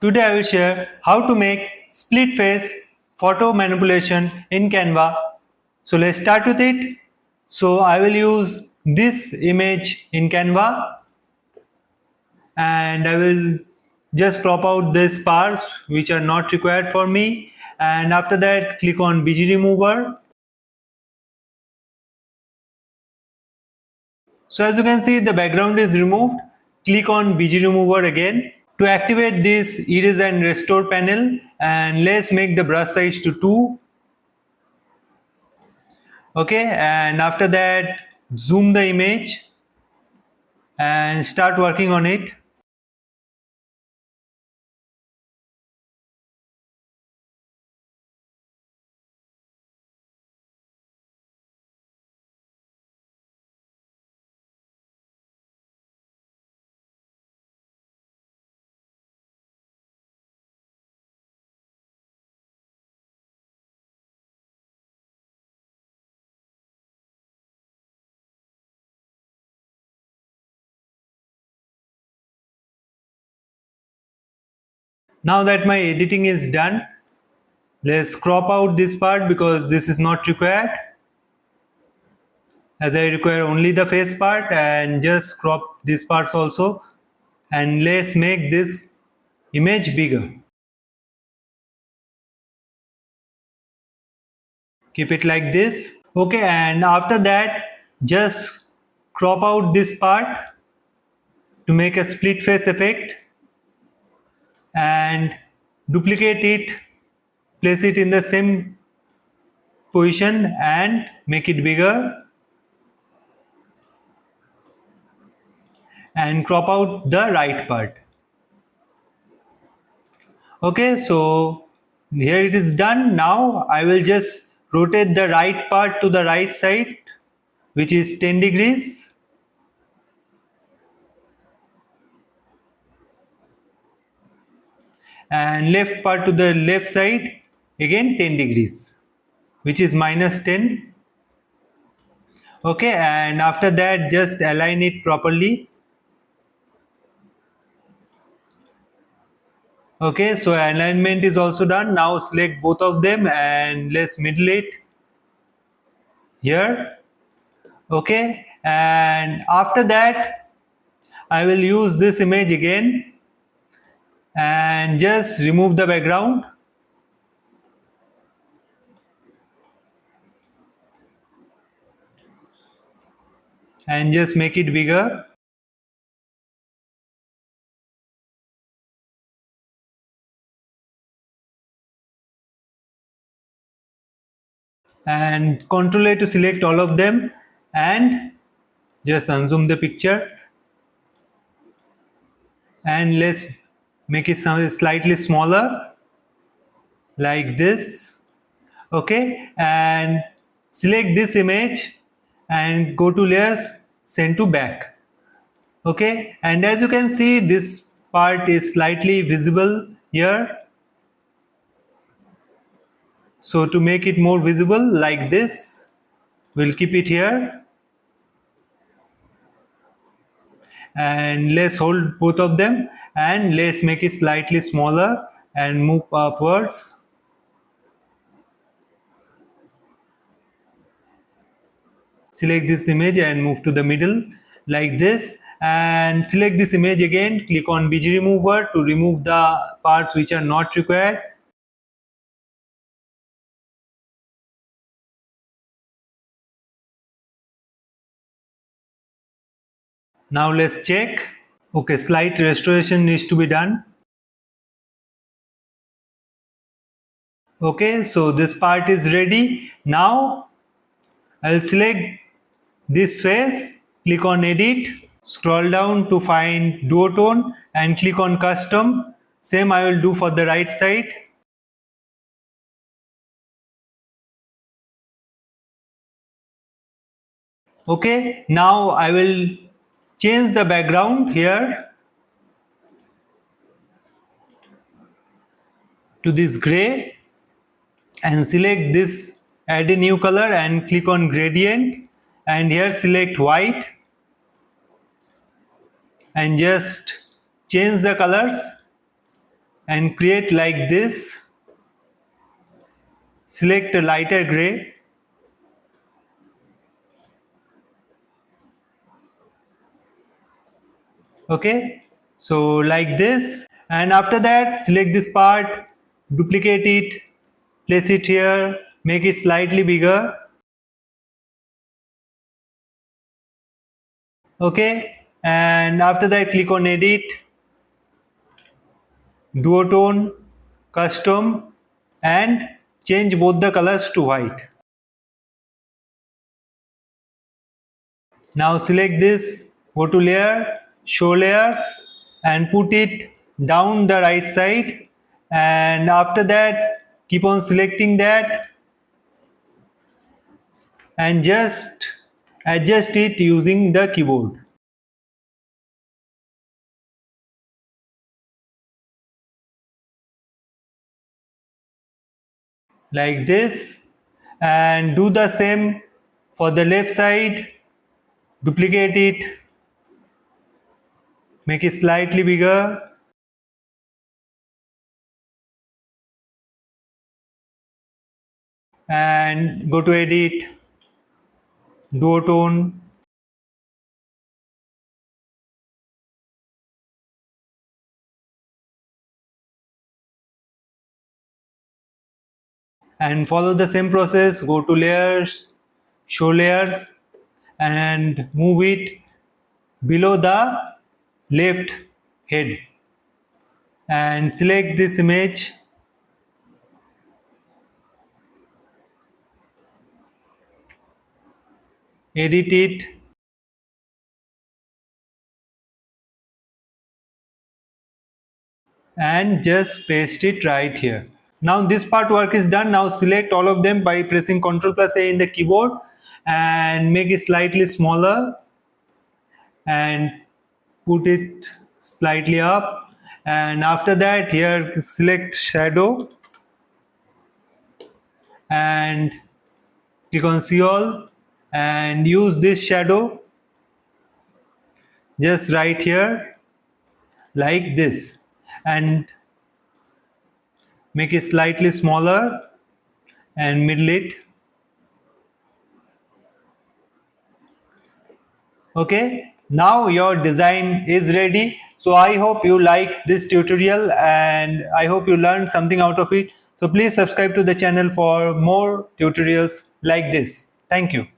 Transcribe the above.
Today I will share how to make split face photo manipulation in Canva. So let's start with it. So I will use this image in Canva and I will just crop out these parts which are not required for me, and after that click on BG remover. So as you can see, the background is removed. Click on BG remover again to activate this erase and restore panel, and let's make the brush size to 2. Okay, and after that zoom the image and start working on it. Now that my editing is done, let's crop out this part because this is not required, as I require only the face part, and just crop these parts also, and let's make this image bigger. Keep it like this. Okay, and after that just crop out this part to make a split face effect and duplicate it, place it in the same position and make it bigger, and crop out the right part. Okay, so here it is done. Now I will just rotate the right part to the right side, which is 10 degrees, and left part to the left side, again 10 degrees, which is -10. Okay, and after that just align it properly. Okay, so alignment is also done. Now select both of them and let's middle it here. Okay, and after that I will use this image again and just remove the background and just make it bigger. And Ctrl A to select all of them and just unzoom the picture, and let's make it slightly smaller like this. Okay, and select this image and go to layers, send to back. Okay, and as you can see, this part is slightly visible here. So to make it more visible like this, we'll keep it here, and let's hold both of them and let's make it slightly smaller and move upwards. Select this image and move to the middle like this, and select this image again, click on BG remover to remove the parts which are not required. Now let's check. Okay, slight restoration needs to be done. Okay, so this part is ready. Now I'll select this face, click on edit, scroll down to find duotone and click on custom. Same I will do for the right side. Okay, now I will change the background here to this gray and select this, add a new color and click on gradient, and here select white and just change the colors and create like this. Select a lighter gray. Okay, so like this, and after that select this part, duplicate it, place it here, make it slightly bigger. Okay, and after that click on edit, duotone, custom, and change both the colors to white. Now select this, go to layer, show layers, and put it down the right side, and after that keep on selecting that and just adjust it using the keyboard like this, and do the same for the left side. Duplicate it, make it slightly bigger, and go to edit, duotone, and follow the same process. Go to layers, show layers, and move it below the left head, and select this image, edit it, and just paste it right here. Now this part work is done. Now select all of them by pressing Ctrl plus A in the keyboard and make it slightly smaller and put it slightly up, and after that here select shadow and click on see all and use this shadow just right here like this and make it slightly smaller and middle it. Okay, now your design is ready. So I hope you like this tutorial and I hope you learned something out of it. So please subscribe to the channel for more tutorials like this. Thank you.